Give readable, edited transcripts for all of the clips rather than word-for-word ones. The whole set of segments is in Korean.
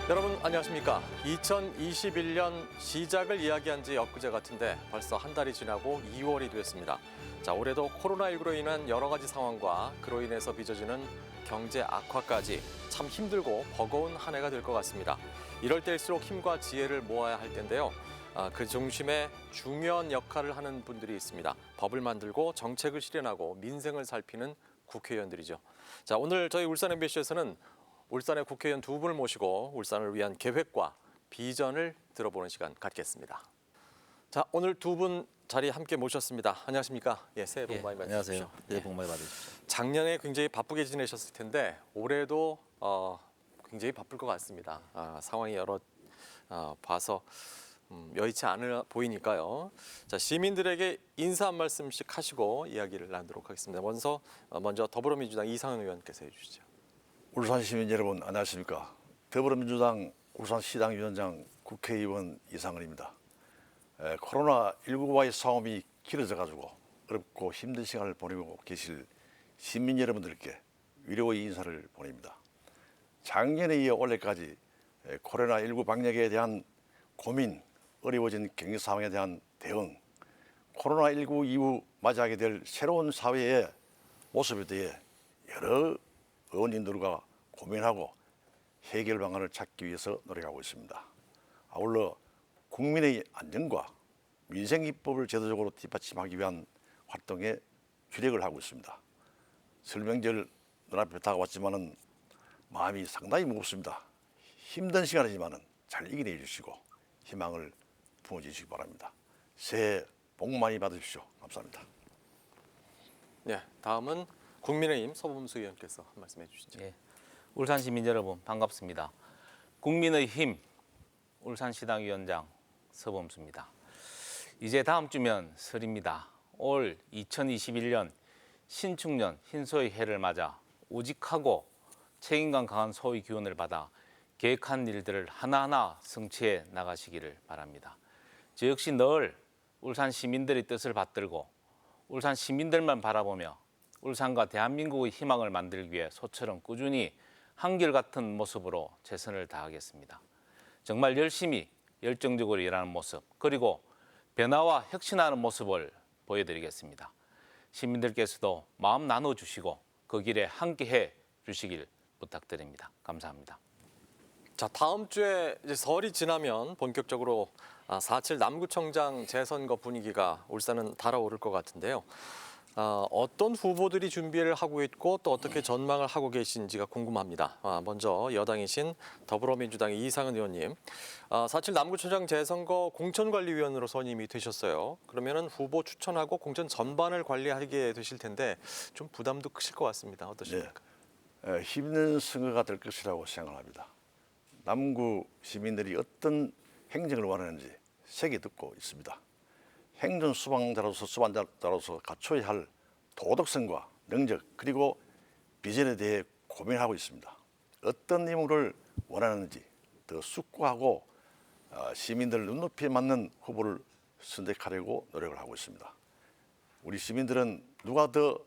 여러분 안녕하십니까? 2021년 시작을 이야기한 지 엊그제 같은데 벌써 한 달이 지나고 2월이 됐습니다. 자, 올해도 코로나19로 인한 여러 가지 상황과 그로 인해서 빚어지는 경제 악화까지 참 힘들고 버거운 한 해가 될 것 같습니다. 이럴 때일수록 힘과 지혜를 모아야 할 텐데요. 그 중심에 중요한 역할을 하는 분들이 있습니다. 법을 만들고 정책을 실현하고 민생을 살피는 국회의원들이죠. 자, 오늘 저희 울산 MBC에서는 울산의 국회의원 두 분을 모시고 울산을 위한 계획과 비전을 들어보는 시간 갖겠습니다. 자, 오늘 두 분 자리 함께 모셨습니다. 안녕하십니까? 예, 새해 복 많이 받으십시오. 안녕하세요. 새해 복 많이 받으십시오. 작년에 굉장히 바쁘게 지내셨을 텐데 올해도 굉장히 바쁠 것 같습니다. 상황이 여러 봐서 여의치 않아 보이니까요. 자, 시민들에게 인사 한 말씀씩 하시고 이야기를 나누도록 하겠습니다. 먼저 더불어민주당 이상은 의원께서 해주시죠. 울산 시민 여러분 안녕하십니까? 더불어민주당 울산시당위원장 국회의원 이상은입니다. 코로나19와의 싸움이 길어져 가지고 어렵고 힘든 시간을 보내고 계실 시민 여러분들께 위로의 인사를 보냅니다. 작년에 이어 올해까지 코로나19 방역에 대한 고민, 어려워진 경제 상황에 대한 대응, 코로나19 이후 맞이하게 될 새로운 사회의 모습에 대해 여러 의원님들과 고민하고 해결 방안을 찾기 위해서 노력하고 있습니다. 아울러 국민의 안전과 민생 입법을 제도적으로 뒷받침하기 위한 활동에 주력을 하고 있습니다. 설명절 눈앞에 다가왔지만은 마음이 상당히 무겁습니다. 힘든 시간이지만은 잘 이겨내 주시고 희망을 부어주시기 바랍니다. 새해 복 많이 받으십시오. 감사합니다. 네, 다음은 국민의힘 서범수 의원께서 한 말씀해 주시죠. 예, 울산 시민 여러분 반갑습니다. 국민의힘 울산시당위원장 서범수입니다. 이제 다음 주면 설입니다. 올 2021년 신축년 흰소의 해를 맞아 우직하고 책임감 강한 소의 기운을 받아 계획한 일들을 하나하나 성취해 나가시기를 바랍니다. 저 역시 늘 울산 시민들의 뜻을 받들고 울산 시민들만 바라보며 울산과 대한민국의 희망을 만들기 위해 소처럼 꾸준히 한결같은 모습으로 최선을 다하겠습니다. 정말 열심히 열정적으로 일하는 모습 그리고 변화와 혁신하는 모습을 보여드리겠습니다. 시민들께서도 마음 나눠주시고 그 길에 함께해 주시길 부탁드립니다. 감사합니다. 자, 다음 주에 이제 설이 지나면 본격적으로 4.7 남구청장 재선거 분위기가 울산은 달아오를 것 같은데요. 어떤 후보들이 준비를 하고 있고 또 어떻게 전망을 하고 계신지가 궁금합니다. 먼저 여당이신 더불어민주당의 이상은 의원님, 4.7 남구청장 재선거 공천관리위원으로 선임이 되셨어요. 그러면은 후보 추천하고 공천 전반을 관리하게 되실 텐데 좀 부담도 크실 것 같습니다. 어떠십니까? 네, 힘든 선거가 될 것이라고 생각합니다. 남구 시민들이 어떤 행정을 원하는지 세게 듣고 있습니다. 행정 수반자로서 갖춰야 할 도덕성과 능력 그리고 비전에 대해 고민하고 있습니다. 어떤 인물을 원하는지 더 숙고하고 시민들 눈높이에 맞는 후보를 선택하려고 노력을 하고 있습니다. 우리 시민들은 누가 더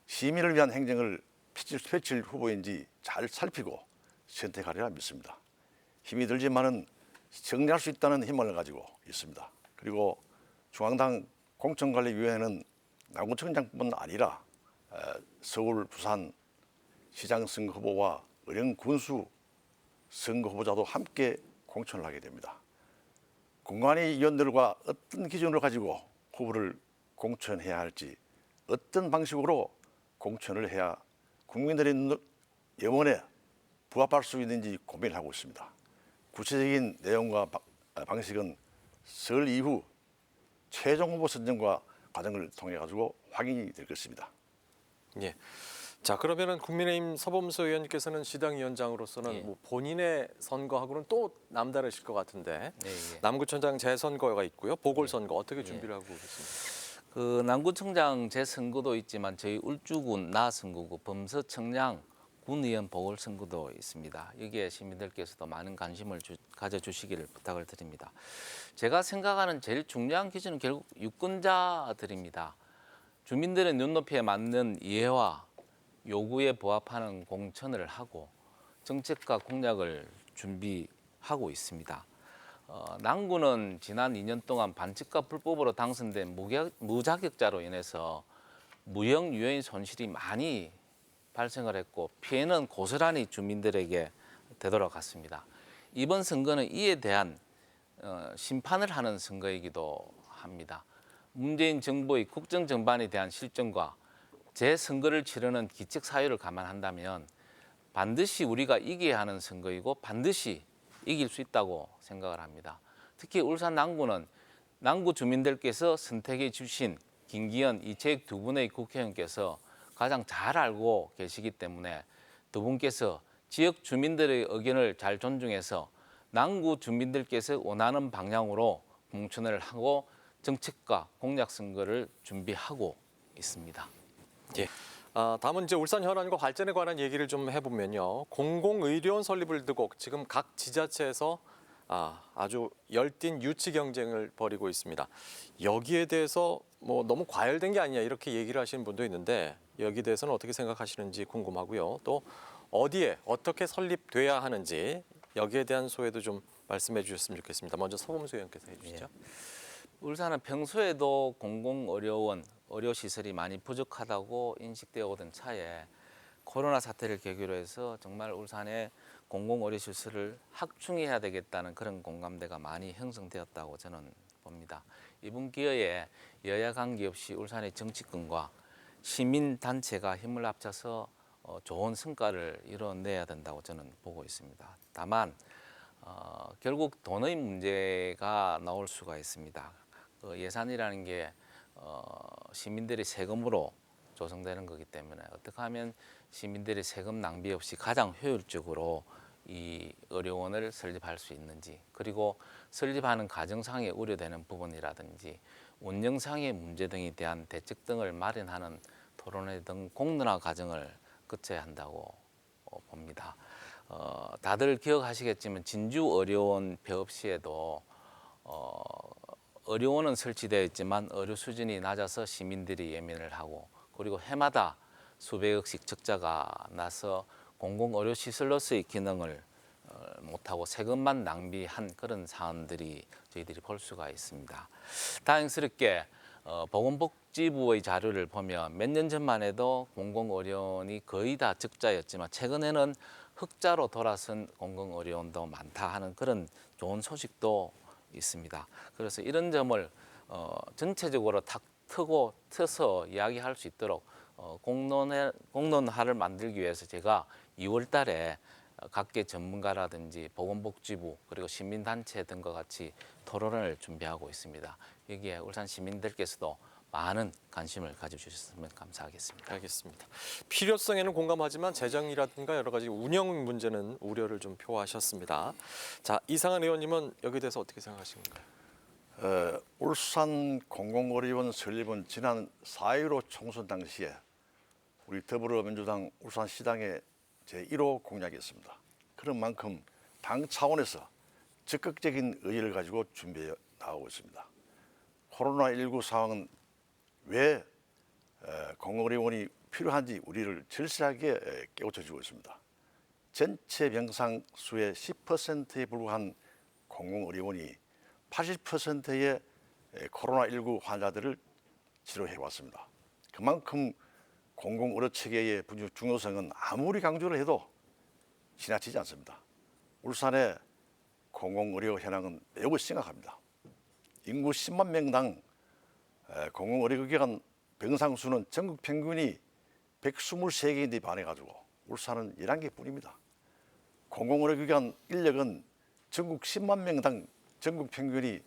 시민을 위한 행정을 펼칠 후보인지 잘 살피고 선택하리라 믿습니다. 힘이 들지만은 정리할 수 있다는 희망을 가지고 있습니다. 그리고 중앙당 공천관리위원회는 남구청장뿐만 아니라 서울, 부산 시장 선거 후보와 의령 군수 선거 후보자도 함께 공천을 하게 됩니다. 공관위 위원들과 어떤 기준을 가지고 후보를 공천해야 할지 어떤 방식으로 공천을 해야 국민들의 염원에 부합할 수 있는지 고민을 하고 있습니다. 구체적인 내용과 방식은 설 이후 최종 후보 선정과 과정을 통해 가지고 확인이 될 것입니다. 예. 자, 그러면은 국민의힘 서범수 의원님께서는 시당위원장으로서는 뭐 본인의 선거하고는 또 남다르실 것 같은데 남구청장 재선거가 있고요, 보궐선거 어떻게 준비를 하고 계십니까? 그 남구청장 재선거도 있지만 저희 울주군 나선거구 범서청량 군의원 보궐선거도 있습니다. 여기에 시민들께서도 많은 관심을 가져주시기를 부탁을 드립니다. 제가 생각하는 제일 중요한 기준은 결국 유권자들입니다. 주민들의 눈높이에 맞는 이해와 요구에 부합하는 공천을 하고 정책과 공약을 준비하고 있습니다. 남구는 지난 2년 동안 반칙과 불법으로 당선된 무자격자로 인해서 무형 유해인 손실이 많이 발생을 했고 피해는 고스란히 주민들에게 되돌아갔습니다. 이번 선거는 이에 대한 심판을 하는 선거이기도 합니다. 문재인 정부의 국정 전반에 대한 실정과 재선거를 치르는 기책 사유를 감안한다면 반드시 우리가 이겨야 하는 선거이고 반드시 이길 수 있다고 생각을 합니다. 특히 울산 남구는 남구 주민들께서 선택해 주신 김기현, 이채익 두 분의 국회의원께서 가장 잘 알고 계시기 때문에 두 분께서 지역 주민들의 의견을 잘 존중해서 남구 주민들께서 원하는 방향으로 공천을 하고 정책과 공약 선거를 준비하고 있습니다. 예. 다음은 이제 울산 현안과 발전에 관한 얘기를 좀 해보면요. 공공의료원 설립을 두고 지금 각 지자체에서 아주 열띤 유치 경쟁을 벌이고 있습니다. 여기에 대해서 뭐 너무 과열된 게 아니냐 이렇게 얘기를 하시는 분도 있는데 여기에 대해서는 어떻게 생각하시는지 궁금하고요. 또 어디에 어떻게 설립돼야 하는지 여기에 대한 소회도 좀 말씀해 주셨으면 좋겠습니다. 먼저 서범수 의원께서 해주시죠. 울산은 평소에도 공공의료원, 의료시설이 많이 부족하다고 인식되어 오던 차에 코로나 사태를 계기로 해서 정말 울산의 공공의료시설을 확충해야 되겠다는 그런 공감대가 많이 형성되었다고 저는 봅니다. 이번 기회에 여야 관계없이 울산의 정치권과 시민단체가 힘을 합쳐서 좋은 성과를 이뤄내야 된다고 저는 보고 있습니다. 다만 결국 돈의 문제가 나올 수가 있습니다. 예산이라는 게 시민들의 세금으로 조성되는 거기 때문에 어떻게 하면 시민들의 세금 낭비 없이 가장 효율적으로 이 의료원을 설립할 수 있는지, 그리고 설립하는 과정상에 우려되는 부분이라든지 운영상의 문제 등에 대한 대책 등을 마련하는 토론회 등 공론화 과정을 거쳐야 한다고 봅니다. 다들 기억하시겠지만 진주의료원 폐업 시에도 의료원은 설치되어 있지만 의료 수준이 낮아서 시민들이 예민을 하고, 그리고 해마다 수백억씩 적자가 나서 공공의료시설로서의 기능을 못하고 세금만 낭비한 그런 사안들이 저희들이 볼 수가 있습니다. 다행스럽게 보건복지부의 자료를 보면 몇 년 전만 해도 공공의료원이 거의 다 적자였지만 최근에는 흑자로 돌아선 공공의료원도 많다 하는 그런 좋은 소식도 있습니다. 그래서 이런 점을 전체적으로 탁 트서 이야기할 수 있도록 공론화를 만들기 위해서 제가 2월 달에 각계 전문가라든지 보건복지부 그리고 시민단체 등과 같이 토론을 준비하고 있습니다. 여기에 울산 시민들께서도 많은 관심을 가져주셨으면 감사하겠습니다. 알겠습니다. 필요성에는 공감하지만 재정이라든가 여러 가지 운영 문제는 우려를 좀 표하셨습니다. 자, 이상한 의원님은 여기에 대해서 어떻게 생각하십니까? 울산 공공의료원 설립은 지난 4.15 총선 당시에 우리 더불어민주당 울산시당의 제1호 공약이었습니다. 그런 만큼 당 차원에서 적극적인 의지를 가지고 준비해 나가고 있습니다. 코로나19 상황은 왜 공공의료원이 필요한지 우리를 절실하게 깨우쳐주고 있습니다. 전체 병상 수의 10%에 불과한 공공의료원이 80%의 코로나19 환자들을 치료해 왔습니다. 그만큼 공공의료체계의 중요성은 아무리 강조를 해도 지나치지 않습니다. 울산의 공공의료 현황은 매우 심각합니다. 인구 10만 명당 공공의료기관 병상 수는 전국 평균이 123개인데 반해가지고 울산은 11개뿐입니다. 공공의료기관 인력은 전국 10만 명당 전국 평균이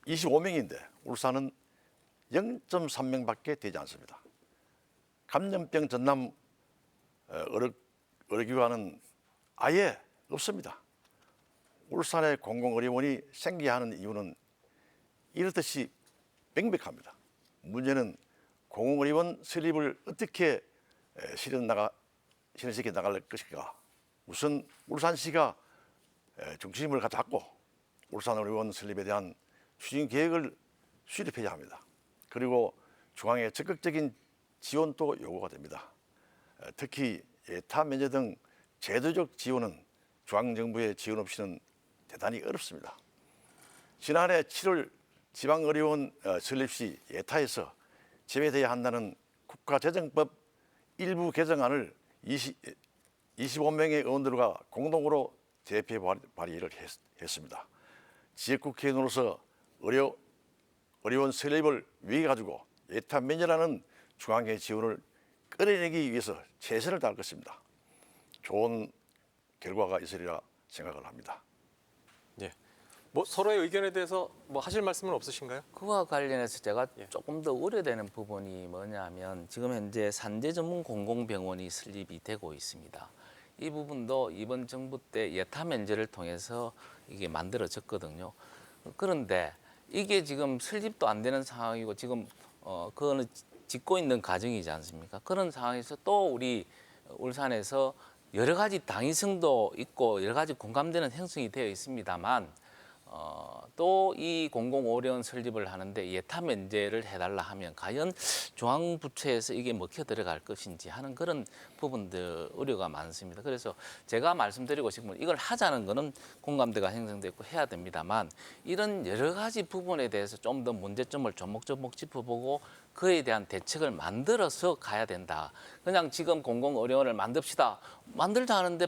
25명인데 울산은 0.3명밖에 되지 않습니다. 감염병 전담 의료기관은 아예 없습니다. 울산의 공공의료원이 생겨야 하는 이유는 이렇듯이 명백합니다. 문제는 공공의료원 설립을 어떻게 실현시켜 나갈 것인가. 우선 울산시가 중심을 잡고 울산의료원 설립에 대한 추진 계획을 수립해야 합니다. 그리고 중앙의 적극적인 지원도 요구가 됩니다. 특히 예타 면제 등 제도적 지원은 중앙정부의 지원 없이는 대단히 어렵습니다. 지난해 7월 지방의료원 설립 시 예타에서 제외돼야 한다는 국가재정법 일부 개정안을 25명의 의원들과 공동으로 재표 발의를 했습니다. 지역국회의원으로서 의료원 설립을 위해 가지고 예타 면제라는 중앙의 지원을 끌어내기 위해서 최선을 다할 것입니다. 좋은 결과가 있으리라 생각을 합니다. 예. 뭐 서로의 의견에 대해서 뭐 하실 말씀은 없으신가요? 그와 관련해서 제가 조금 더 우려되는 부분이 뭐냐면 지금 현재 산재 전문 공공병원이 설립이 되고 있습니다. 이 부분도 이번 정부 때 예타 면제를 통해서 이게 만들어졌거든요. 그런데 이게 지금 설립도 안 되는 상황이고 지금 그거는 짓고 있는 과정이지 않습니까? 그런 상황에서 또 우리 울산에서 여러 가지 당위성도 있고 여러 가지 공감되는 형성이 되어 있습니다만 또 이 공공의료원 설립을 하는데 예타 면제를 해달라 하면 과연 중앙부처에서 이게 먹혀 들어갈 것인지 하는 그런 부분들 우려가 많습니다. 그래서 제가 말씀드리고 싶은 건 이걸 하자는 거는 공감대가 형성됐고 해야 됩니다만 이런 여러 가지 부분에 대해서 좀 더 문제점을 조목조목 짚어보고 그에 대한 대책을 만들어서 가야 된다. 그냥 지금 공공의료원을 만듭시다. 만들자 하는데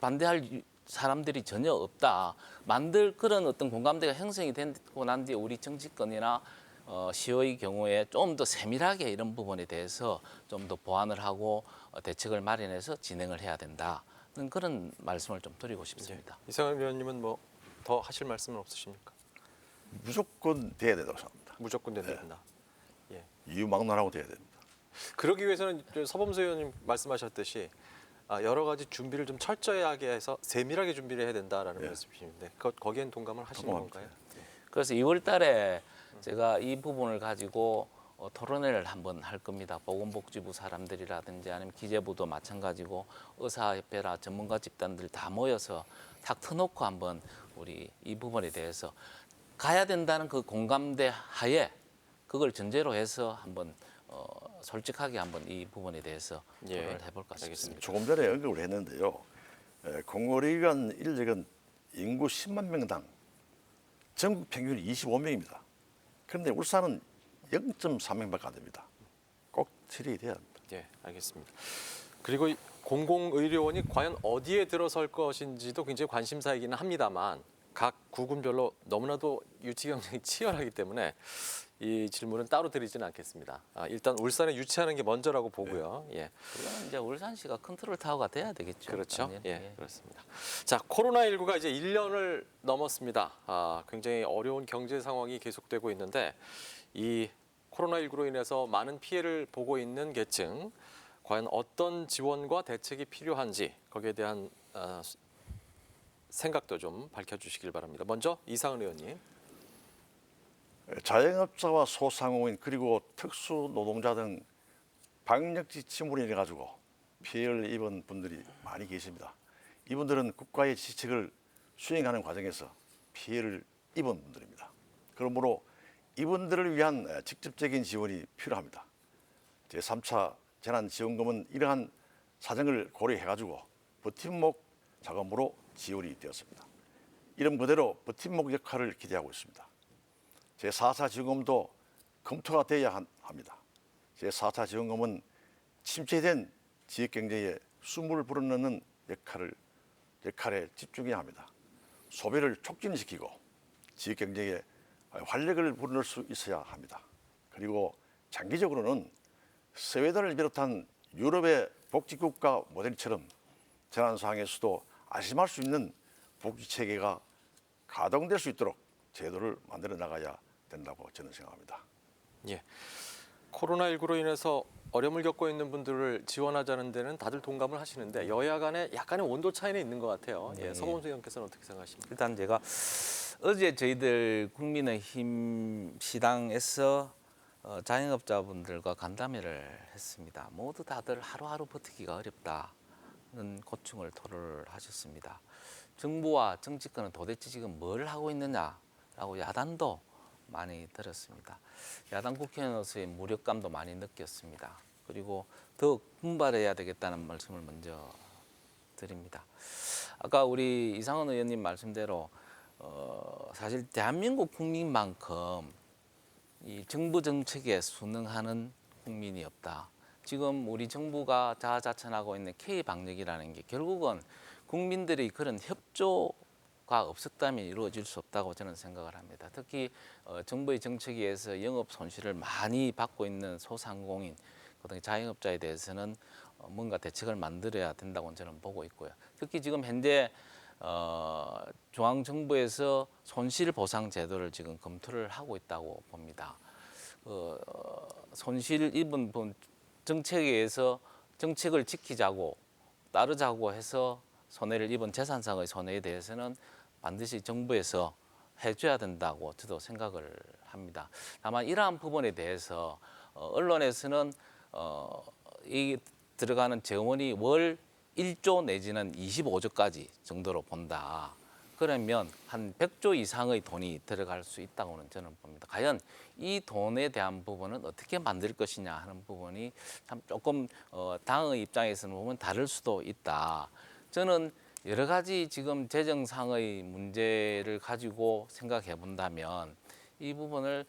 반대할 사람들이 전혀 없다. 만들 그런 어떤 공감대가 형성이 되고 난 뒤에 우리 정치권이나 시의 경우에 좀 더 세밀하게 이런 부분에 대해서 좀 더 보완을 하고 대책을 마련해서 진행을 해야 된다. 그런 말씀을 좀 드리고 싶습니다. 이상은 위원님은 뭐 더 하실 말씀은 없으십니까? 무조건 돼야 된다고 생각합니다. 무조건 된다. 예. 이유망론하고 돼야 됩니다. 그러기 위해서는 서범수 의원님 말씀하셨듯이 여러 가지 준비를 좀 철저하게 해서 세밀하게 준비를 해야 된다라는 말씀이신데 거기엔 동감을 하시는 건가요? 그래서 2월 달에 제가 이 부분을 가지고 토론회를 한번 할 겁니다. 보건복지부 사람들이라든지 아니면 기재부도 마찬가지고 의사협회나 전문가 집단들 다 모여서 탁 터놓고 한번 우리 이 부분에 대해서 가야 된다는 그 공감대 하에 그걸 전제로 해서 한번 솔직하게 한번 이 부분에 대해서 토론을 해볼까 싶습니다. 조금 전에 언급을 했는데요. 공공의료기관 인력은 인구 10만 명당 전국 평균이 25명입니다. 그런데 울산은 0.3명밖에 안 됩니다. 꼭 처리돼야 합니다. 예, 알겠습니다. 그리고 이 공공의료원이 과연 어디에 들어설 것인지도 굉장히 관심사이기는 합니다만 각 구군별로 너무나도 유치 경쟁이 치열하기 때문에 이 질문은 따로 드리지는 않겠습니다. 일단 울산에 유치하는 게 먼저라고 보고요. 예. 그거는 이제 울산시가 컨트롤 타워가 돼야 되겠죠. 그렇죠. 예, 그렇습니다. 자, 코로나19가 이제 1년을 넘었습니다. 굉장히 어려운 경제 상황이 계속되고 있는데 이 코로나19로 인해서 많은 피해를 보고 있는 계층, 과연 어떤 지원과 대책이 필요한지 거기에 대한 생각도 좀 밝혀주시길 바랍니다. 먼저 이상은 의원님. 자영업자와 소상공인 그리고 특수노동자 등 방역 지침으로 인해 가지고 피해를 입은 분들이 많이 계십니다. 이분들은 국가의 지책을 수행하는 과정에서 피해를 입은 분들입니다. 그러므로 이분들을 위한 직접적인 지원이 필요합니다. 제3차 재난지원금은 이러한 사정을 고려해 가지고 버팀목 자금으로 지원이 되었습니다. 이름 그대로 버팀목 역할을 기대하고 있습니다. 제4차 지원금도 검토가 돼야 합니다. 제4차 지원금은 침체된 지역 경제에 숨을 불어넣는 역할에 집중해야 합니다. 소비를 촉진시키고 지역 경제에 활력을 불어넣을 수 있어야 합니다. 그리고 장기적으로는 스웨덴을 비롯한 유럽의 복지국가 모델처럼 재난 상황에서도 안심할 수 있는 복지 체계가 가동될 수 있도록 제도를 만들어 나가야 된다고 저는 생각합니다. 예. 코로나19로 인해서 어려움을 겪고 있는 분들을 지원하자는 데는 다들 동감을 하시는데 여야 간에 약간의 온도 차이는 있는 것 같아요. 예, 서범수 의원께서는 어떻게 생각하십니까? 일단 제가 어제 저희들 국민의힘 시당에서 자영업자분들과 간담회를 했습니다. 모두 다들 하루하루 버티기가 어렵다는 고충을 토로를 하셨습니다. 정부와 정치권은 도대체 지금 뭘 하고 있느냐라고 야단도 많이 들었습니다. 야당 국회의원으로서의 무력감도 많이 느꼈습니다. 그리고 더 분발해야 되겠다는 말씀을 먼저 드립니다. 아까 우리 이상원 의원님 말씀대로 사실 대한민국 국민만큼 이 정부 정책에 순응하는 국민이 없다. 지금 우리 정부가 자아자찬하고 있는 K 방역이라는 게 결국은 국민들의 그런 협조가 없었다면 이루어질 수 없다고 저는 생각을 합니다. 특히 정부의 정책에 의해서 영업 손실을 많이 받고 있는 소상공인, 그다음에 자영업자에 대해서는 뭔가 대책을 만들어야 된다고 저는 보고 있고요. 특히 지금 현재 중앙 정부에서 손실 보상 제도를 지금 검토를 하고 있다고 봅니다. 손실 입은 분 정책에 의해서 정책을 지키자고 따르자고 해서 손해를 입은 재산상의 손해에 대해서는 반드시 정부에서 해줘야 된다고 저도 생각을 합니다. 다만 이러한 부분에 대해서 언론에서는 이 들어가는 재원이 월 1조 내지는 25조까지 정도로 본다. 그러면 한 100조 이상의 돈이 들어갈 수 있다고는 저는 봅니다. 과연 이 돈에 대한 부분은 어떻게 만들 것이냐 하는 부분이 참 조금 당의 입장에서는 보면 다를 수도 있다. 저는 여러 가지 지금 재정상의 문제를 가지고 생각해 본다면 이 부분을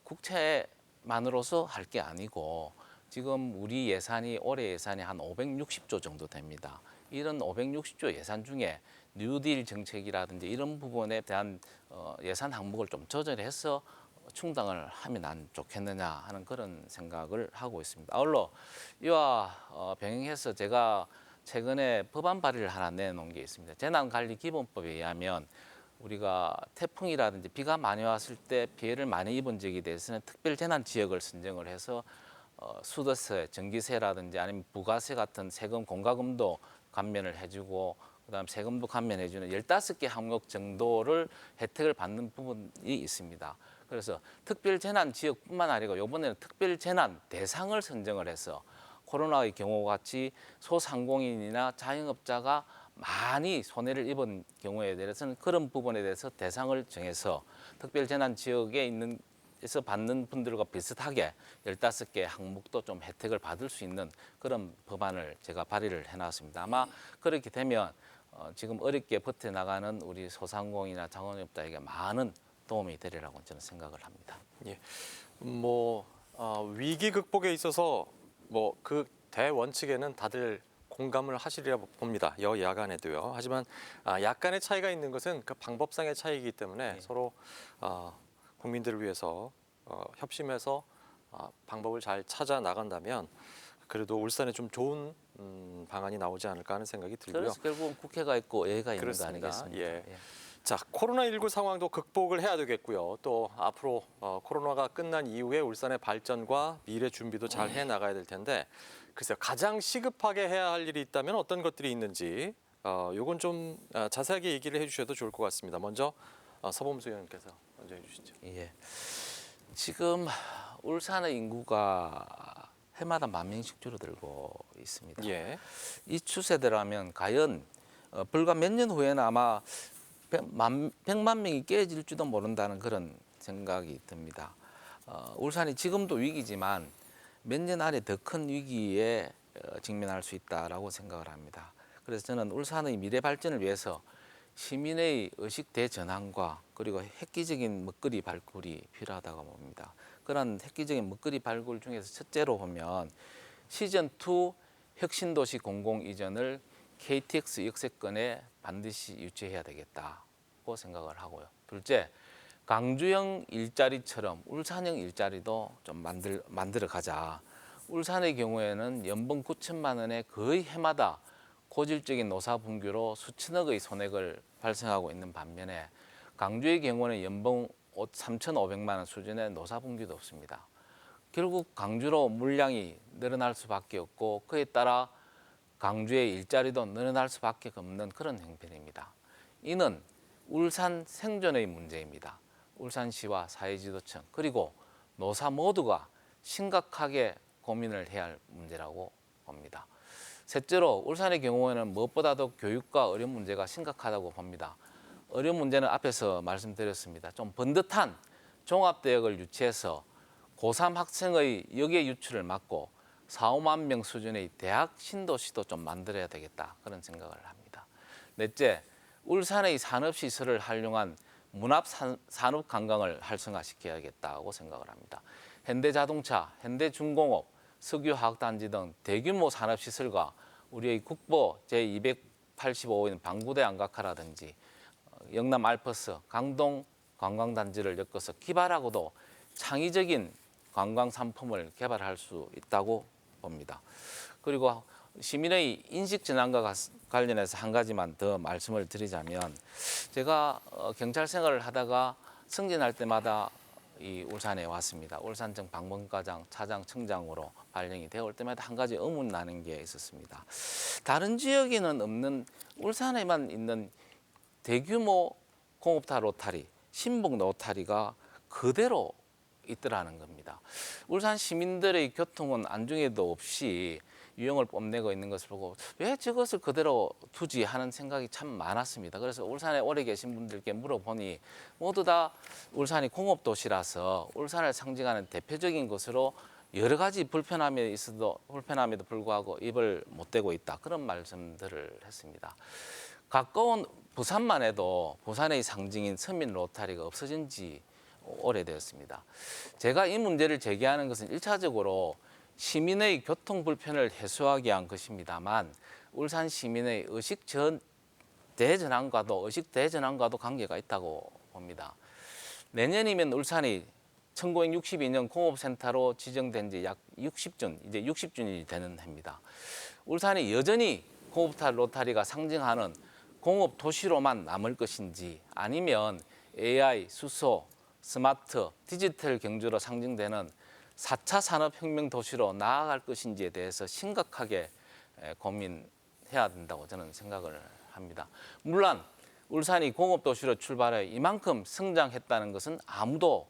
국채만으로서 할 게 아니고 지금 우리 예산이 올해 예산이 한 560조 정도 됩니다. 이런 560조 예산 중에 뉴딜 정책이라든지 이런 부분에 대한 예산 항목을 좀 조절해서 충당을 하면 안 좋겠느냐 하는 그런 생각을 하고 있습니다. 아울러 이와 병행해서 제가 최근에 법안 발의를 하나 내놓은 게 있습니다. 재난관리기본법에 의하면 우리가 태풍이라든지 비가 많이 왔을 때 피해를 많이 입은 지역에 대해서는 특별재난지역을 선정을 해서 수도세, 전기세라든지 아니면 부가세 같은 세금, 공과금도 감면을 해주고 그다음 세금도 감면해주는 15개 항목 정도를 혜택을 받는 부분이 있습니다. 그래서 특별재난지역뿐만 아니고 이번에는 특별재난 대상을 선정을 해서 코로나의 경우 같이 소상공인이나 자영업자가 많이 손해를 입은 경우에 대해서는 그런 부분에 대해서 대상을 정해서 특별재난지역에 있는 에서 받는 분들과 비슷하게 15개 항목도 좀 혜택을 받을 수 있는 그런 법안을 제가 발의를 해놨습니다. 아마 그렇게 되면 지금 어렵게 버텨나가는 우리 소상공인이나 자영업자에게 많은 도움이 되리라고 저는 생각을 합니다. 예. 위기 극복에 있어서 그 대원칙에는 다들 공감을 하시리라 봅니다. 여야간에도요. 하지만 약간의 차이가 있는 것은 그 방법상의 차이이기 때문에 서로 국민들을 위해서 협심해서 방법을 잘 찾아 나간다면 그래도 울산에 좀 좋은 방안이 나오지 않을까 하는 생각이 들고요. 그래서 결국은 국회가 있고 예가 있는 그렇습니다. 거 아니겠습니까? 예. 자, 코로나19 상황도 극복을 해야 되겠고요. 또 앞으로 코로나가 끝난 이후에 울산의 발전과 미래 준비도 잘 해 나가야 될 텐데 글쎄요. 가장 시급하게 해야 할 일이 있다면 어떤 것들이 있는지 요건 좀 자세하게 얘기를 해주셔도 좋을 것 같습니다. 먼저 서범수 의원께서 먼저 해주시죠. 예. 지금 울산의 인구가 해마다 10,000명씩 줄어들고 있습니다. 예. 이 추세대로라면 과연 불과 몇 년 후에는 아마 100만 명이 깨질지도 모른다는 그런 생각이 듭니다. 울산이 지금도 위기지만 몇 년 안에 더 큰 위기에 직면할 수 있다라고 생각을 합니다. 그래서 저는 울산의 미래 발전을 위해서 시민의 의식 대전환과 그리고 획기적인 먹거리 발굴이 필요하다고 봅니다. 그런 획기적인 먹거리 발굴 중에서 첫째로 보면 시즌2 혁신도시 공공 이전을 KTX 역세권에 반드시 유치해야 되겠다고 생각을 하고요. 둘째, 광주형 일자리처럼 울산형 일자리도 좀 만들어 가자. 울산의 경우에는 연봉 9천만 원에 거의 해마다 고질적인 노사 분규로 수천억의 손해를 발생하고 있는 반면에 광주의 경우는 연봉 3,500만 원 수준의 노사 분규도 없습니다. 결국 광주로 물량이 늘어날 수밖에 없고 그에 따라 광주의 일자리도 늘어날 수밖에 없는 그런 형편입니다. 이는 울산 생존의 문제입니다. 울산시와 사회지도청 그리고 노사 모두가 심각하게 고민을 해야 할 문제라고 봅니다. 셋째로 울산의 경우에는 무엇보다도 교육과 어려운 문제가 심각하다고 봅니다. 어려운 문제는 앞에서 말씀드렸습니다. 좀 번듯한 종합대학을 유치해서 고3 학생의 역의 유출을 막고 4, 5만 명 수준의 대학 신도시도 좀 만들어야 되겠다 그런 생각을 합니다. 넷째, 울산의 산업시설을 활용한 문합 산업 관광을 활성화시켜야겠다고 생각을 합니다. 현대자동차, 현대중공업, 석유화학단지 등 대규모 산업시설과 우리의 국보 제285인 방구대 안각화라든지 영남 알프스, 강동 관광단지를 엮어서 기발하고도 창의적인 관광 상품을 개발할 수 있다고 봅니다. 그리고 시민의 인식 전환과 관련해서 한 가지만 더 말씀을 드리자면 제가 경찰 생활을 하다가 승진할 때마다 이 울산에 왔습니다. 울산청 방문과장, 차장, 청장으로 발령이 되어 올 때마다 한 가지 의문 나는 게 있었습니다. 다른 지역에는 없는 울산에만 있는 대규모 공업타 로타리, 신봉 로타리가 그대로 있더라는 겁니다. 울산 시민들의 교통은 안중에도 없이 유형을 뽐내고 있는 것을 보고 왜 저것을 그대로 두지 하는 생각이 참 많았습니다. 그래서 울산에 오래 계신 분들께 물어보니 모두 다 울산이 공업도시라서 울산을 상징하는 대표적인 것으로 여러 가지 불편함에도 불구하고 입을 못 대고 있다. 그런 말씀들을 했습니다. 가까운 부산만 해도 부산의 상징인 서민 로타리가 없어진 지 오래되었습니다. 제가 이 문제를 제기하는 것은 1차적으로 시민의 교통 불편을 해소하기 위한 것입니다만 울산 시민의 의식 대전환과도 관계가 있다고 봅니다. 내년이면 울산이 1962년 공업센터로 지정된 지 약 60준, 이제 60주년이 되는 해입니다. 울산이 여전히 공업타 로타리가 상징하는 공업 도시로만 남을 것인지 아니면 AI, 수소, 스마트, 디지털 경주로 상징되는 4차 산업혁명 도시로 나아갈 것인지에 대해서 심각하게 고민해야 된다고 저는 생각을 합니다. 물론 울산이 공업도시로 출발해 이만큼 성장했다는 것은 아무도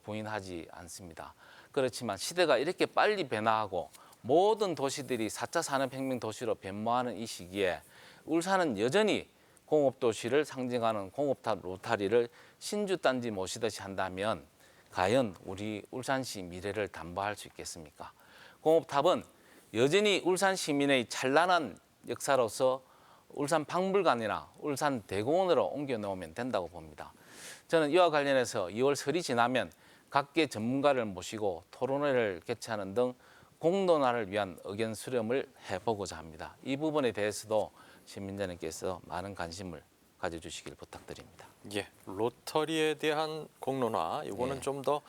부인하지 않습니다. 그렇지만 시대가 이렇게 빨리 변화하고 모든 도시들이 4차 산업혁명 도시로 변모하는 이 시기에 울산은 여전히 공업도시를 상징하는 공업타 로타리를 신주단지 모시듯이 한다면 과연 우리 울산시 미래를 담보할 수 있겠습니까? 공업탑은 여전히 울산 시민의 찬란한 역사로서 울산 박물관이나 울산 대공원으로 옮겨놓으면 된다고 봅니다. 저는 이와 관련해서 2월 설이 지나면 각계 전문가를 모시고 토론회를 개최하는 등 공론화를 위한 의견 수렴을 해보고자 합니다. 이 부분에 대해서도 시민들께서 많은 관심을 가져주시길 부탁드립니다. 예, 로터리에 대한 공론화 이거는 예. 좀 더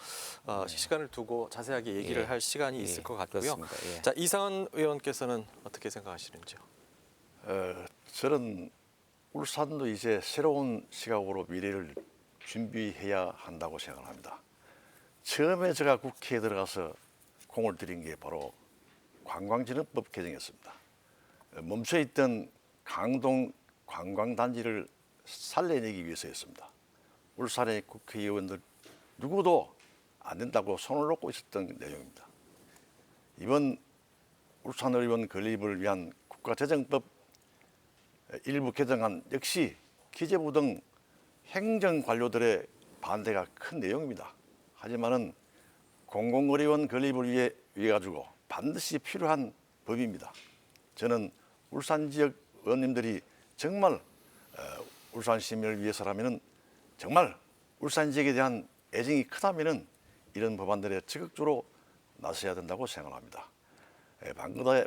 시간을 두고 자세하게 얘기를 예. 할 시간이 예, 있을 것 같고요. 그렇습니다. 예. 자, 이상은 의원께서는 어떻게 생각하시는지요? 저는 울산도 이제 새로운 시각으로 미래를 준비해야 한다고 생각합니다. 처음에 제가 국회에 들어가서 공을 들인 게 바로 관광진흥법 개정이었습니다. 멈춰있던 강동 관광단지를 살려내기 위해서였습니다. 울산의 국회의원들 누구도 안 된다고 손을 놓고 있었던 내용입니다. 이번 울산의원 건립을 위한 국가재정법 일부 개정안 역시 기재부 등 행정관료들의 반대가 큰 내용입니다. 하지만은 공공의료원 건립을 위해 가지고 반드시 필요한 법입니다. 저는 울산 지역 의원님들이 정말 울산 시민을 위해서라면은 정말 울산 지역에 대한 애정이 크다면은 이런 법안들에 적극적으로 나서야 된다고 생각합니다.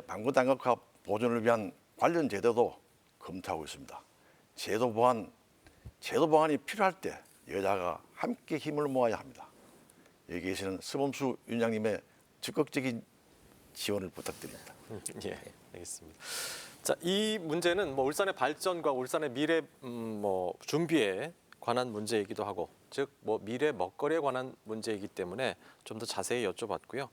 방구대 안각화 보존을 위한 관련 제도도 검토하고 있습니다. 제도 보완이 필요할 때 여야가 함께 힘을 모아야 합니다. 여기 계시는 서범수 위원장님의 적극적인 지원을 부탁드립니다. 예, 알겠습니다. 자, 이 문제는 뭐 울산의 발전과 울산의 미래 준비에 관한 문제이기도 하고, 즉 뭐 미래 먹거리에 관한 문제이기 때문에 좀 더 자세히 여쭤봤고요.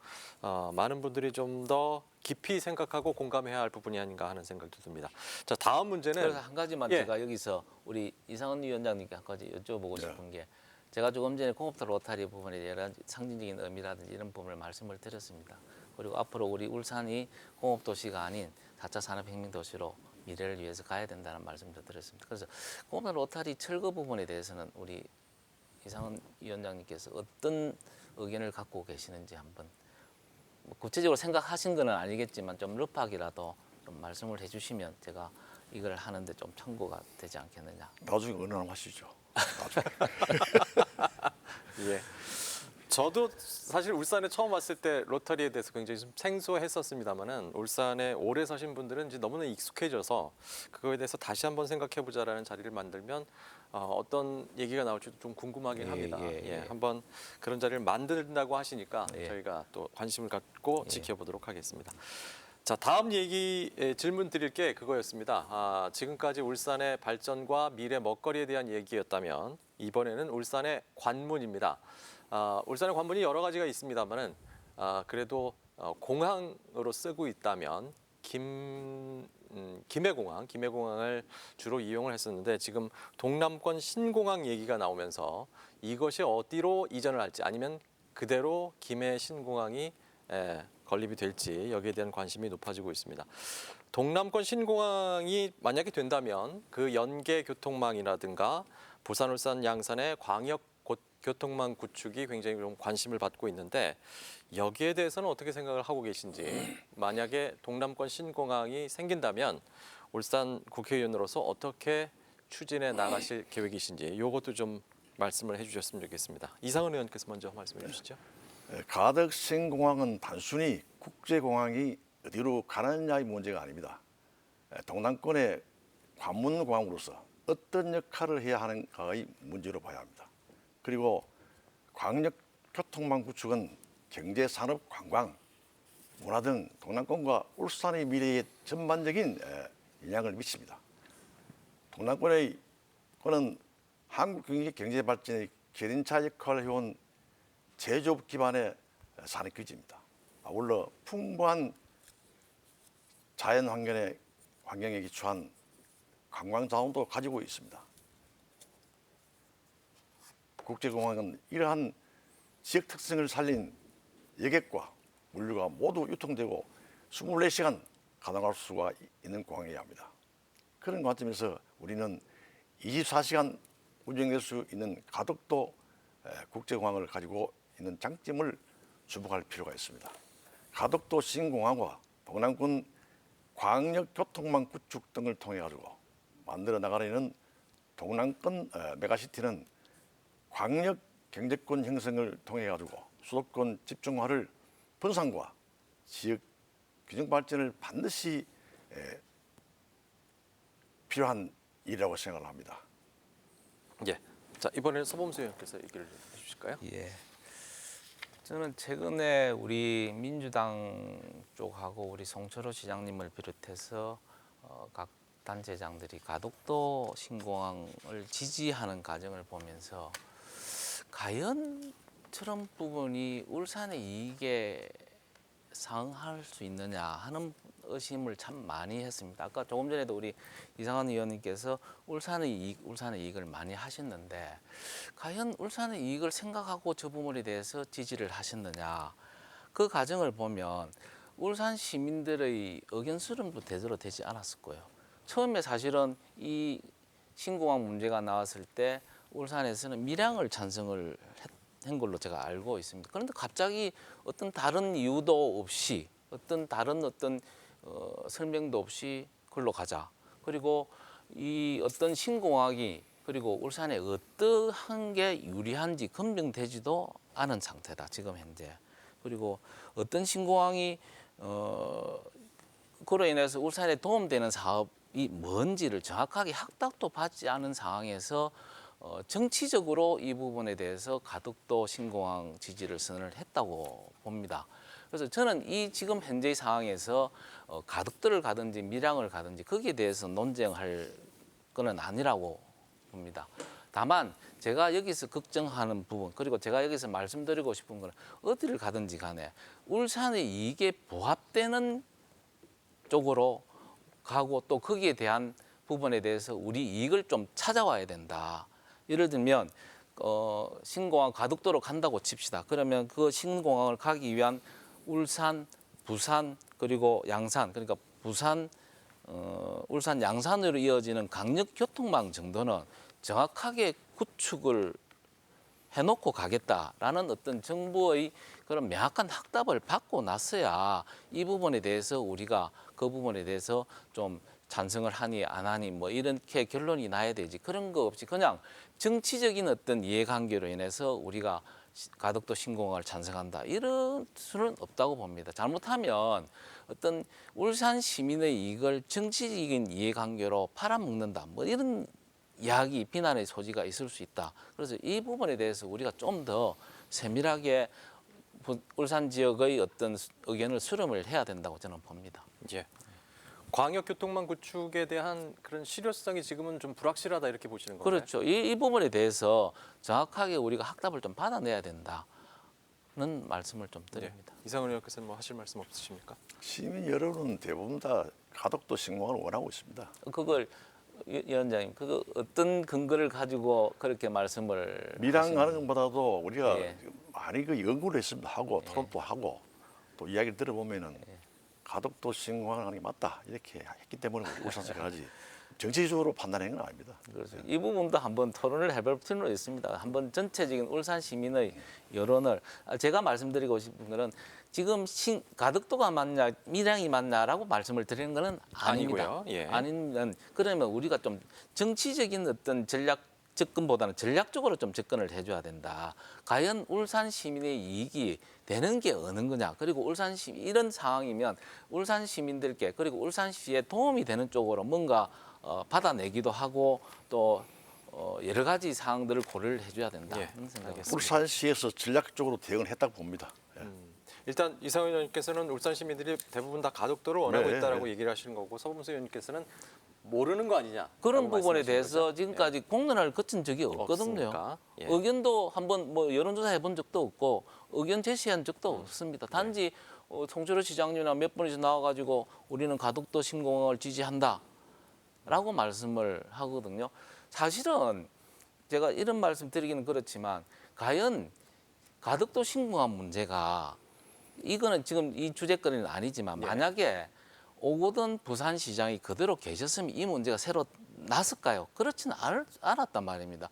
많은 분들이 좀 더 깊이 생각하고 공감해야 할 부분이 아닌가 하는 생각도 듭니다. 자, 다음 문제는 그래서 한 가지만 예. 제가 여기서 우리 이상은 위원장님께 한 가지 여쭤보고 싶은 게 제가 조금 전에 공업타 로타리 부분에 여러 가지 상징적인 의미라든지 이런 부분을 말씀을 드렸습니다. 그리고 앞으로 우리 울산이 공업도시가 아닌 4차 산업혁명 도시로 미래를 위해서 가야 된다는 말씀도 드렸습니다. 그래서 공업타 로타리 철거 부분에 대해서는 우리 이상은 위원장님께서 어떤 의견을 갖고 계시는지 한번 구체적으로 생각하신 건 아니겠지만 좀 러프하게라도 좀 말씀을 해주시면 제가 이걸 하는데 좀 참고가 되지 않겠느냐. 나중에 언론하시죠. 나중에. 예. 저도 사실 울산에 처음 왔을 때 로터리에 대해서 굉장히 좀 생소했었습니다만은 울산에 오래 사신 분들은 이제 너무나 익숙해져서 그거에 대해서 다시 한번 생각해보자라는 자리를 만들면 어떤 얘기가 나올지도 좀 궁금하긴 합니다. 한번 그런 자리를 만든다고 하시니까 저희가 또 관심을 갖고 지켜보도록 하겠습니다. 자, 다음 얘기 질문 드릴 게 그거였습니다. 지금까지 울산의 발전과 미래 먹거리에 대한 얘기였다면 이번에는 울산의 관문입니다. 울산의 관문이 여러 가지가 있습니다만은 그래도 공항으로 쓰고 있다면 김해공항을 주로 이용을 했었는데 지금 동남권 신공항 얘기가 나오면서 이것이 어디로 이전을 할지 아니면 그대로 김해 신공항이 건립이 될지 여기에 대한 관심이 높아지고 있습니다. 동남권 신공항이 만약에 된다면 그 연계 교통망이라든가 부산, 울산, 양산의 광역 교통망 구축이 굉장히 좀 관심을 받고 있는데 여기에 대해서는 어떻게 생각을 하고 계신지 만약에 동남권 신공항이 생긴다면 울산 국회의원으로서 어떻게 추진해 나가실 계획이신지 이것도 좀 말씀을 해주셨으면 좋겠습니다. 이상은 의원께서 먼저 말씀해 주시죠. 가덕 신공항은 단순히 국제공항이 어디로 가느냐의 문제가 아닙니다. 동남권의 관문공항으로서 어떤 역할을 해야 하는가의 문제로 봐야 합니다. 그리고 광역교통망 구축은 경제, 산업, 관광, 문화 등 동남권과 울산의 미래에 전반적인 영향을 미칩니다. 동남권은 한국 경제 발전의 견인차 역할을 해온 제조업 기반의 산업규지입니다. 아울러 풍부한 자연 환경에 기초한 관광 자원도 가지고 있습니다. 국제공항은 이러한 지역 특성을 살린 여객과 물류가 모두 유통되고 24시간 가동할 수가 있는 공항이어야 합니다. 그런 관점에서 우리는 24시간 운영될 수 있는 가덕도 국제공항을 가지고 있는 장점을 주목할 필요가 있습니다. 가덕도 신공항과 동남권 광역교통망 구축 등을 통해 가지고 만들어 나가려는 동남권 메가시티는 광역 경제권 형성을 통해 가지고 수도권 집중화를 분산과 지역 균형 발전을 반드시 필요한 일이라고 생각을 합니다. 예. 자, 이번에는 서범수 의원께서 얘기를 해 주실까요? 예. 저는 최근에 우리 민주당 쪽하고 우리 송철호 시장님을 비롯해서 각 단체장들이 가덕도 신공항을 지지하는 과정을 보면서 과연 저런 부분이 울산의 이익에 상응할 수 있느냐 하는 의심을 참 많이 했습니다. 아까 조금 전에도 우리 이상한 의원님께서 울산의 이익을 많이 하셨는데 과연 울산의 이익을 생각하고 저 부분에 대해서 지지를 하셨느냐. 그 과정을 보면 울산 시민들의 의견 수렴도 제대로 되지 않았을 거예요. 처음에 사실은 이 신공항 문제가 나왔을 때 울산에서는 밀양을 찬성을 한 걸로 제가 알고 있습니다. 그런데 갑자기 어떤 다른 이유도 없이 어떤 다른 설명도 없이 그걸로 가자. 그리고 이 어떤 신공항이 그리고 울산에 어떠한 게 유리한지 검증되지도 않은 상태다. 지금 현재. 그리고 어떤 신공항이 그로 인해서 울산에 도움되는 사업이 뭔지를 정확하게 확답도 받지 않은 상황에서 정치적으로 이 부분에 대해서 가덕도 신공항 지지를 선언을 했다고 봅니다. 그래서 저는 이 지금 현재의 상황에서 가덕도를 가든지 밀양을 가든지 거기에 대해서 논쟁할 거는 아니라고 봅니다. 다만 제가 여기서 걱정하는 부분 그리고 제가 여기서 말씀드리고 싶은 거는 어디를 가든지 간에 울산의 이익에 부합되는 쪽으로 가고 또 거기에 대한 부분에 대해서 우리 이익을 좀 찾아와야 된다. 예를 들면 신공항 가덕도로 간다고 칩시다. 그러면 그 신공항을 가기 위한 울산, 부산 그리고 양산 그러니까 부산, 울산 양산으로 이어지는 강력교통망 정도는 정확하게 구축을 해놓고 가겠다라는 어떤 정부의 그런 명확한 확답을 받고 나서야 이 부분에 대해서 우리가 그 부분에 대해서 좀 찬성을 하니 안 하니 뭐 이렇게 결론이 나야 되지. 그런 거 없이 그냥 정치적인 어떤 이해관계로 인해서 우리가 가덕도 신공항을 찬성한다 이런 수는 없다고 봅니다. 잘못하면 어떤 울산 시민의 이익을 정치적인 이해관계로 팔아먹는다 뭐 이런 이야기 비난의 소지가 있을 수 있다. 그래서 이 부분에 대해서 우리가 좀 더 세밀하게 울산 지역의 어떤 의견을 수렴을 해야 된다고 저는 봅니다. 예. 광역교통망 구축에 대한 그런 실효성이 지금은 좀 불확실하다 이렇게 보시는 건가요? 그렇죠. 이 부분에 대해서 정확하게 우리가 확답을 좀 받아내야 된다는 말씀을 좀 드립니다. 이상은 의원께서는 뭐 하실 말씀 없으십니까? 시민 여론은 대부분 다 가덕도 신공항을 원하고 있습니다. 그걸 위원장님, 그거 어떤 근거를 가지고 그렇게 말씀을 밀항하는 것보다도 우리가 예. 많이 그 연구를 했습니다. 하고 토론도 하고 또 이야기를 들어보면은 가덕도 신공항을 하는 게 맞다 이렇게 했기 때문에 울산시가 하지 정치적으로 판단한 건 아닙니다. 그래서 이 부분도 한번 토론을 해볼 필요가 있습니다. 한번 전체적인 울산 시민의 여론을 제가 말씀드리고 싶은 것은 지금 가덕도가 맞냐 밀양이 맞냐라고 말씀을 드리는 것은 아닙니다. 아니고요. 예. 아니면 그러면 우리가 좀 정치적인 어떤 전략 접근보다는 전략적으로 좀 접근을 해줘야 된다. 과연 울산 시민의 이익이 되는 게 어느 거냐. 그리고 울산 시민 이런 상황이면 울산 시민들께 그리고 울산시에 도움이 되는 쪽으로 뭔가 받아내기도 하고 또 여러 가지 사항들을 고려를 해줘야 된다. 예, 그런 생각이 알겠습니다. 울산시에서 전략적으로 대응을 했다고 봅니다. 예. 일단 이상은 의원님께서는 울산 시민들이 대부분 다 가덕도를 원하고 네, 있다라고 네. 얘기를 하시는 거고 서범수 의원님께서는 모르는 거 아니냐 그런 라고 부분에 말씀하시는 대해서 거죠? 지금까지 공론화를 거친 적이 없거든요. 없으니까. 예. 의견도 한번 뭐 여론조사 해본 적도 없고 의견 제시한 적도 네. 없습니다. 단지 송철호 시장님이나 몇 분이서 나와가지고 우리는 가덕도 신공항을 지지한다라고 말씀을 하거든요. 사실은 제가 이런 말씀 드리기는 그렇지만 과연 가덕도 신공항 문제가 이거는 지금 이 주제거리는 아니지만 예. 만약에 오거돈 부산시장이 그대로 계셨으면 이 문제가 새로 났을까요? 그렇지는 않았단 말입니다.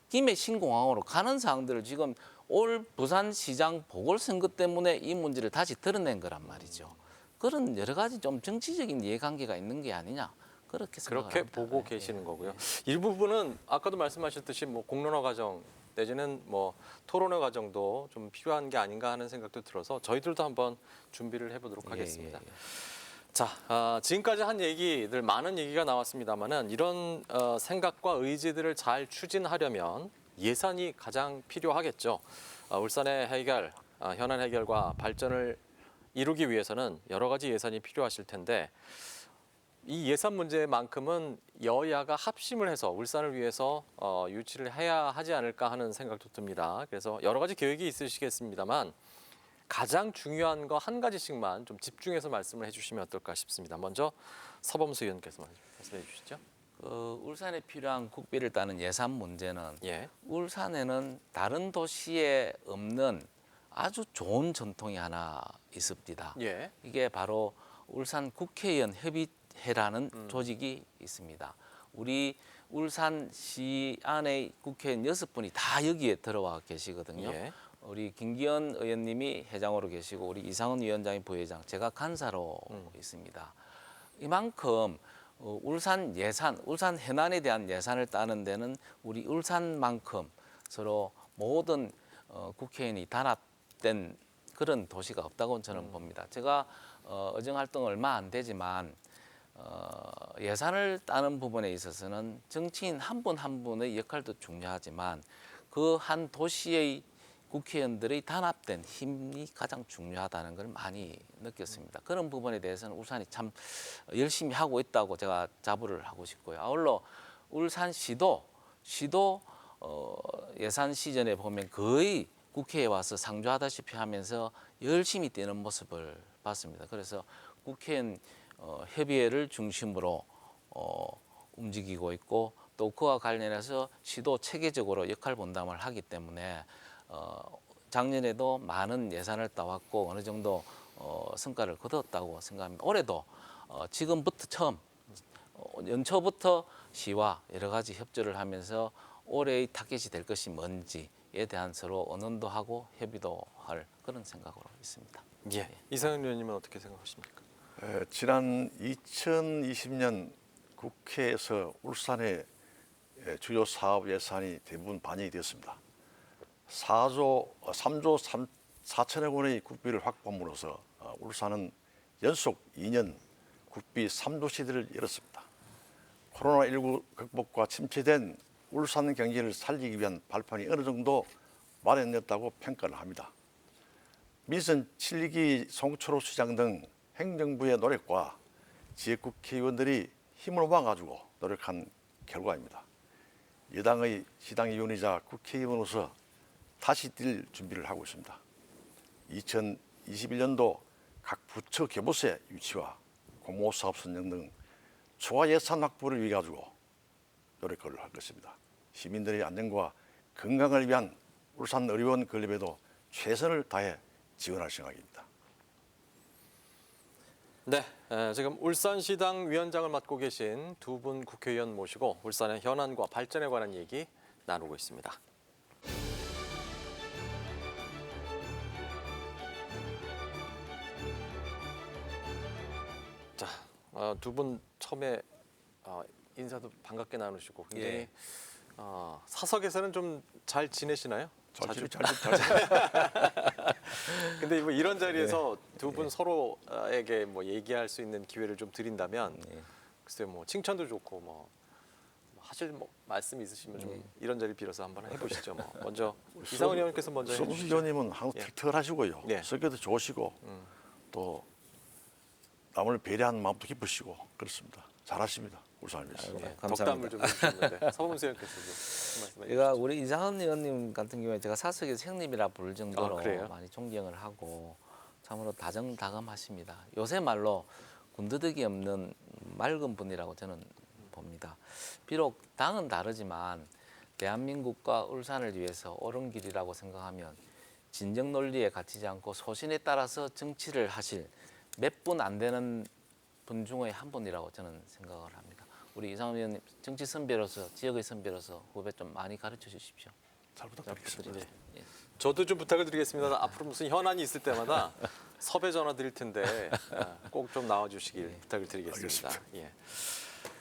김해 신공항으로 가는 사항들을 지금 올 부산시장 보궐선거 때문에 이 문제를 다시 드러낸 거란 말이죠. 그런 여러 가지 좀 정치적인 이해관계가 있는 게 아니냐 그렇게 그렇게 생각합니다. 보고 예. 계시는 거고요. 일부분은 아까도 말씀하셨듯이 뭐 공론화 과정 내지는 뭐 토론회 과정도 좀 필요한 게 아닌가 하는 생각도 들어서 저희들도 한번 준비를 해보도록 예, 하겠습니다. 예, 예. 자, 지금까지 한 얘기들 많은 얘기가 나왔습니다만은 이런 생각과 의지들을 잘 추진하려면 예산이 가장 필요하겠죠. 울산의 해결, 현안 해결과 발전을 이루기 위해서는 여러 가지 예산이 필요하실 텐데 이 예산 문제만큼은 여야가 합심을 해서 울산을 위해서 유치를 해야 하지 않을까 하는 생각도 듭니다. 그래서 여러 가지 계획이 있으시겠습니다만 가장 중요한 거 한 가지씩만 좀 집중해서 말씀을 해주시면 어떨까 싶습니다. 먼저 서범수 의원께서 말씀해 주시죠. 울산에 필요한 국비를 따는 예산 문제는 예, 울산에는 다른 도시에 없는 아주 좋은 전통이 하나 있습니다. 예, 이게 바로 울산 국회의원 협의회라는 조직이 있습니다. 우리 울산시 안에 국회의원 6분이 다 여기에 들어와 계시거든요. 예. 우리 김기현 의원님이 회장으로 계시고 우리 이상은 위원장이 부회장, 제가 간사로 있습니다. 이만큼 울산 예산, 울산 해난에 대한 예산을 따는 데는 우리 울산만큼 서로 모든 국회의원이 단합된 그런 도시가 없다고 저는 봅니다. 제가 의정 활동 얼마 안 되지만 예산을 따는 부분에 있어서는 정치인 한 분 한 분의 역할도 중요하지만 그 한 도시의 국회의원들의 단합된 힘이 가장 중요하다는 걸 많이 느꼈습니다. 그런 부분에 대해서는 울산이 참 열심히 하고 있다고 제가 자부를 하고 싶고요. 아울러 울산시도 예산 시즌에 보면 거의 국회에 와서 상주하다시피 하면서 열심히 뛰는 모습을 봤습니다. 그래서 국회의원 협의회를 중심으로 움직이고 있고 또 그와 관련해서 시도 체계적으로 역할 분담을 하기 때문에 작년에도 많은 예산을 따왔고 어느 정도 성과를 거뒀다고 생각합니다. 올해도 지금부터 처음 연초부터 시와 여러 가지 협조를 하면서 올해의 타겟이 될 것이 뭔지에 대한 서로 의논도 하고 협의도 할 그런 생각으로 있습니다. 예. 이상은 의원님은 어떻게 생각하십니까? 지난 2020년 국회에서 울산의 주요 사업 예산이 대부분 반영이 되었습니다. 3조 4천억 원의 국비를 확보함으로써 울산은 연속 2년 국비 3조 시대를 열었습니다. 코로나19 극복과 침체된 울산 경제를 살리기 위한 발판이 어느 정도 마련됐다고 평가를 합니다. 민선 7기 송철호 시장 등 행정부의 노력과 지역 국회의원들이 힘을 모아가지고 노력한 결과입니다. 여당의 시당위원이자 국회의원으로서 다시 뛸 준비를 하고 있습니다. 2021년도 각 부처 교부세 유치와 공모사업 선정 등 초과 예산 확보를 위해 가지고 노력을 할 것입니다. 시민들의 안전과 건강을 위한 울산의료원 건립에도 최선을 다해 지원할 생각입니다. 네, 지금 울산시당 위원장을 맡고 계신 두 분 국회의원 모시고 울산의 현안과 발전에 관한 얘기 나누고 있습니다. 자, 두 분 처음에 인사도 반갑게 나누시고 굉장히 예. 사석에서는 좀 잘 지내시나요? 잘. 근데 뭐 이런 자리에서 두 분 서로에게 뭐 얘기할 수 있는 기회를 좀 드린다면 글쎄요, 뭐 칭찬도 좋고 뭐 하실 뭐 말씀 있으시면 좀 이런 자리 빌어서 한번 해보시죠. 뭐 먼저 이상원 의원께서 먼저 서무수 해주시죠. 의원님은 항상 예. 털털하시고요. 네. 성격도 좋으시고 또 남을 배려하는 마음도 깊으시고 그렇습니다. 잘하십니다. 울산을 위해서. 예, 감사합니다. 덕담을 좀 해주셨는데 서범수 의원께서도 말씀해 제가 주시죠. 우리 이상헌 의원님 같은 경우에 제가 사석에서 형님이라 부를 정도로 그래요? 많이 존경을 하고 참으로 다정다감하십니다. 요새 말로 군더더기 없는 맑은 분이라고 저는 봅니다. 비록 당은 다르지만 대한민국과 울산을 위해서 옳은 길이라고 생각하면 진정 논리에 갇히지 않고 소신에 따라서 정치를 하실 몇 분 안 되는 분 중에 한 분이라고 저는 생각을 합니다. 우리 이상훈 의원님 정치 선배로서 지역의 선배로서 후배 좀 많이 가르쳐 주십시오. 잘 부탁드리겠습니다. 예. 저도 좀 부탁을 드리겠습니다. 앞으로 무슨 현안이 있을 때마다 섭외 전화 드릴 텐데 꼭 좀 나와주시길 부탁을 드리겠습니다. 예.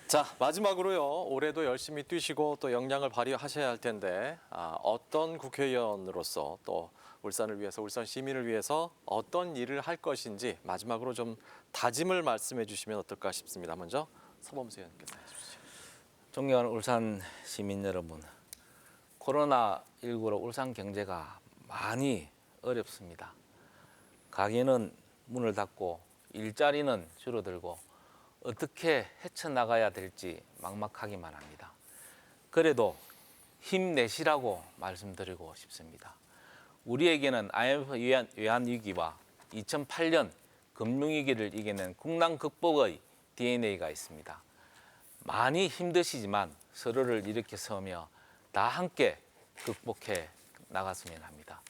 자, 마지막으로요. 올해도 열심히 뛰시고 또 역량을 발휘하셔야 할 텐데 어떤 국회의원으로서 또 울산을 위해서 울산 시민을 위해서 어떤 일을 할 것인지 마지막으로 좀 다짐을 말씀해 주시면 어떨까 싶습니다. 먼저 서범수 의원께서 해주시죠. 존경하는 울산 시민 여러분, 코로나19로 울산 경제가 많이 어렵습니다. 가게는 문을 닫고 일자리는 줄어들고 어떻게 헤쳐나가야 될지 막막하기만 합니다. 그래도 힘내시라고 말씀드리고 싶습니다. 우리에게는 IMF 외환위기와 2008년 금융위기를 이겨낸 국난 극복의 DNA가 있습니다. 많이 힘드시지만 서로를 일으켜 세우며 다 함께 극복해 나갔으면 합니다.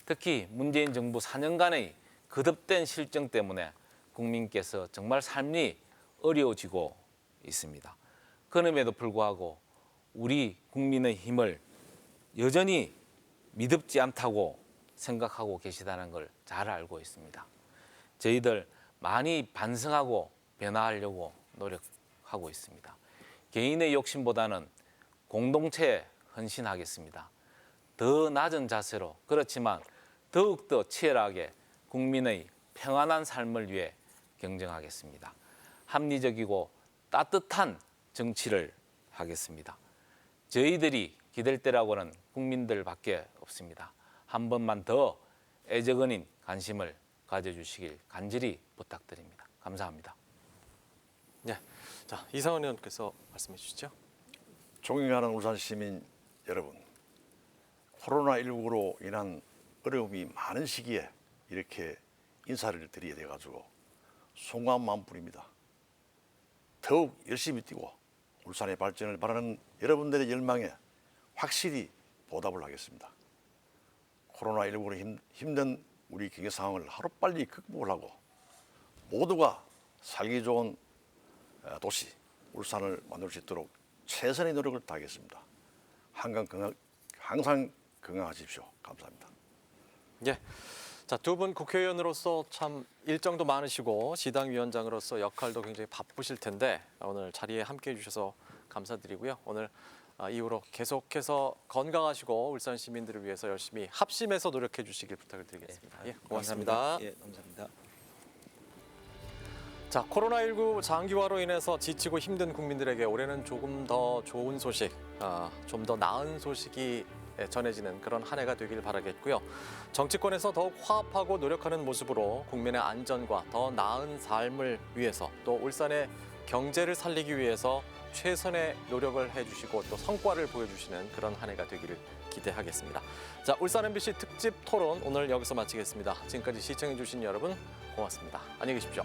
특히 문재인 정부 4년간의 거듭된 실정 때문에 국민께서 정말 삶이 어려워지고 있습니다. 그럼에도 불구하고 우리 국민의 힘을 여전히 미덥지 않다고 생각하고 계시다는 걸 잘 알고 있습니다. 저희들 많이 반성하고 변화하려고 노력하고 있습니다. 개인의 욕심보다는 공동체에 헌신하겠습니다. 더 낮은 자세로 그렇지만 더욱더 치열하게 국민의 평안한 삶을 위해 경쟁하겠습니다. 합리적이고 따뜻한 정치를 하겠습니다. 저희들이 기댈 때라고는 국민들밖에 없습니다. 한 번만 더 애정어린 관심을 가져주시길 간절히 부탁드립니다. 감사합니다. 네, 자 이상원 의원께서 말씀해 주시죠. 존경하는 울산 시민 여러분, 코로나19로 인한 어려움이 많은 시기에 이렇게 인사를 드리게 돼가지고 송구한 마음뿐입니다. 더욱 열심히 뛰고 울산의 발전을 바라는 여러분들의 열망에 확실히 보답을 하겠습니다. 코로나19로 힘든 우리 경제 상황을 하루빨리 극복을 하고 모두가 살기 좋은 도시 울산을 만들 수 있도록 최선의 노력을 다하겠습니다. 항상 건강하십시오. 감사합니다. 예. 자, 두 분 국회의원으로서 참 일정도 많으시고 시당위원장으로서 역할도 굉장히 바쁘실 텐데 오늘 자리에 함께해 주셔서 감사드리고요. 오늘 이후로 계속해서 건강하시고 울산 시민들을 위해서 열심히 합심해서 노력해 주시길 부탁을 드리겠습니다. 예, 고맙습니다. 예, 감사합니다. 자, 코로나19 장기화로 인해서 지치고 힘든 국민들에게 올해는 조금 더 좋은 소식, 좀 더 나은 소식이 전해지는 그런 한 해가 되길 바라겠고요. 정치권에서 더욱 화합하고 노력하는 모습으로 국민의 안전과 더 나은 삶을 위해서 또 울산의 경제를 살리기 위해서 최선의 노력을 해주시고 또 성과를 보여주시는 그런 한 해가 되기를 기대하겠습니다. 자, 울산 MBC 특집 토론 오늘 여기서 마치겠습니다. 지금까지 시청해주신 여러분 고맙습니다. 안녕히 계십시오.